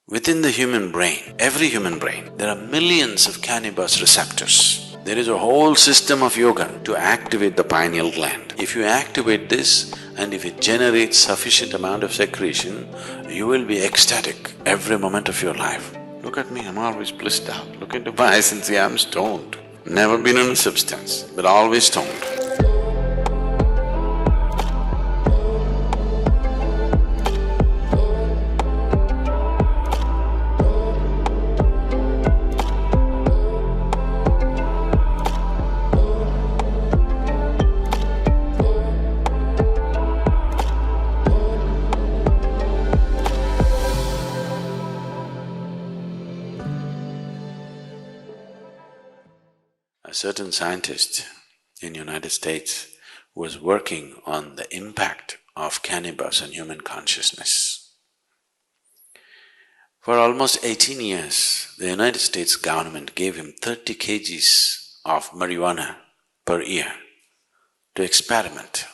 Within the human brain, every human brain, there are millions of cannabis receptors. There is a whole system of yoga to activate the pineal gland. If you activate this and if it generates sufficient amount of secretion, you will be ecstatic every moment of your life. Look at me, I'm always blissed out. Look into my eyes and see I'm stoned. Never been on a substance, but always stoned. A certain scientist in United States was working on the impact of cannabis on human consciousness. For almost 18 years, the United States government gave him 30 kgs of marijuana per year to experiment.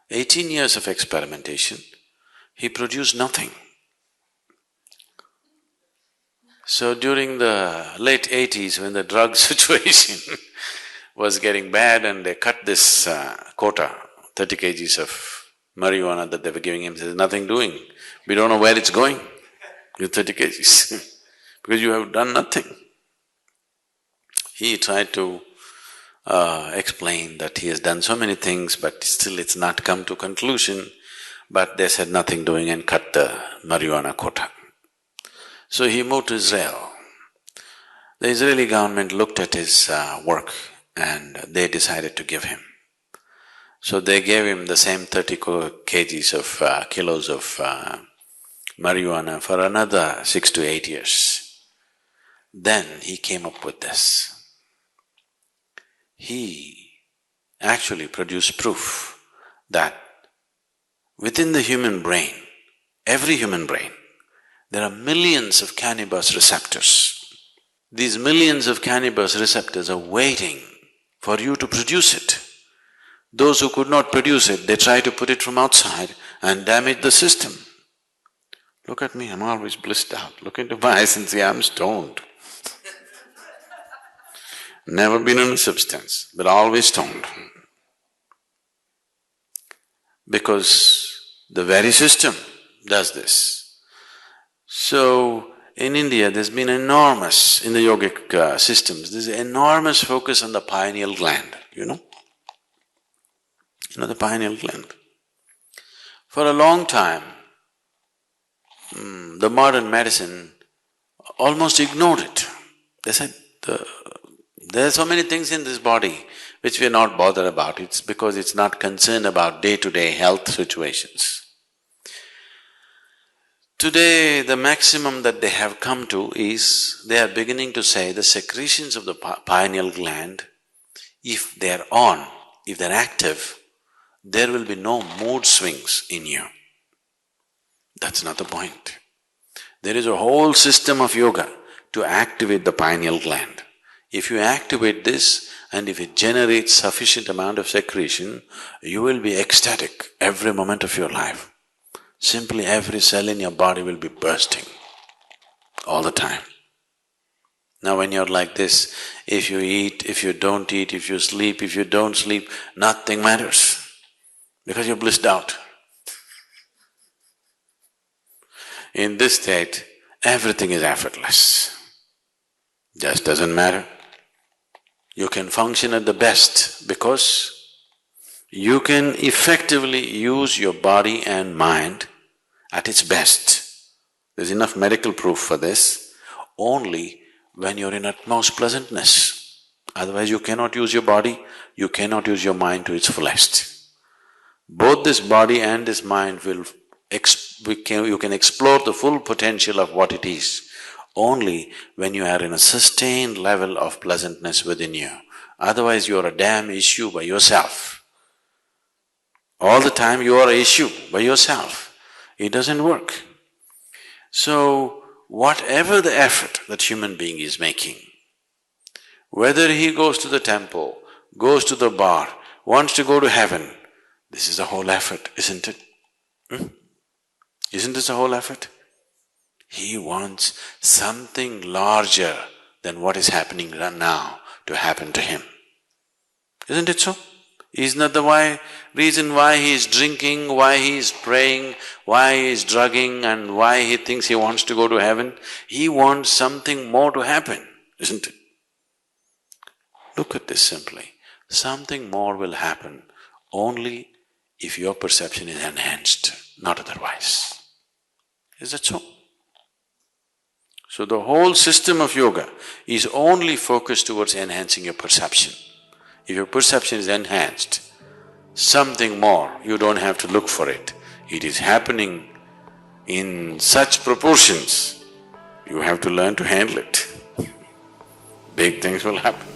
18 years of experimentation, he produced nothing. So during the late 80s, when the drug situation was getting bad and they cut this quota, 30 kgs of marijuana that they were giving him, there's nothing doing. We don't know where it's going with 30 kgs because you have done nothing. He tried to explain that he has done so many things but still it's not come to conclusion, but they said nothing doing and cut the marijuana quota. So he moved to Israel. The Israeli government looked at his work and they decided to give him. So they gave him the same 30 kgs of kilos of marijuana for another 6 to 8 years. Then he came up with this. He actually produced proof that within the human brain, every human brain, there are millions of cannabis receptors. These millions of cannabis receptors are waiting for you to produce it. Those who could not produce it, they try to put it from outside and damage the system. Look at me, I'm always blissed out. Look into my eyes and see I'm stoned. Never been on a substance, but always stoned. Because the very system does this. So, in India there's been enormous, in the yogic systems, there's enormous focus on the pineal gland, you know? You know the pineal gland? For a long time, the modern medicine almost ignored it. They said, there are so many things in this body which we are not bothered about, it's because it's not concerned about day-to-day health situations. Today, the maximum that they have come to is, they are beginning to say the secretions of the pineal gland, if they're on, if they're active, there will be no mood swings in you. That's not the point. There is a whole system of yoga to activate the pineal gland. If you activate this and if it generates sufficient amount of secretion, you will be ecstatic every moment of your life. Simply every cell in your body will be bursting all the time. Now when you're like this, if you eat, if you don't eat, if you sleep, if you don't sleep, nothing matters because you're blissed out. In this state, everything is effortless. Just doesn't matter. You can function at the best because you can effectively use your body and mind at its best. There's enough medical proof for this, only when you're in utmost pleasantness. Otherwise you cannot use your body, you cannot use your mind to its fullest. Both this body and this mind will… you can explore the full potential of what it is only when you are in a sustained level of pleasantness within you. Otherwise you're a damn issue by yourself. All the time you are an issue by yourself. It doesn't work. So, whatever the effort that human being is making, whether he goes to the temple, goes to the bar, wants to go to heaven, this is a whole effort, isn't it? Isn't this a whole effort? He wants something larger than what is happening right now to happen to him. Isn't it so? Isn't that the reason why he is drinking, why he is praying, why he is drugging and why he thinks he wants to go to heaven? He wants something more to happen, isn't it? Look at this simply. Something more will happen only if your perception is enhanced, not otherwise. Is that so? So the whole system of yoga is only focused towards enhancing your perception. If your perception is enhanced, something more, you don't have to look for it. It is happening in such proportions, you have to learn to handle it. Big things will happen.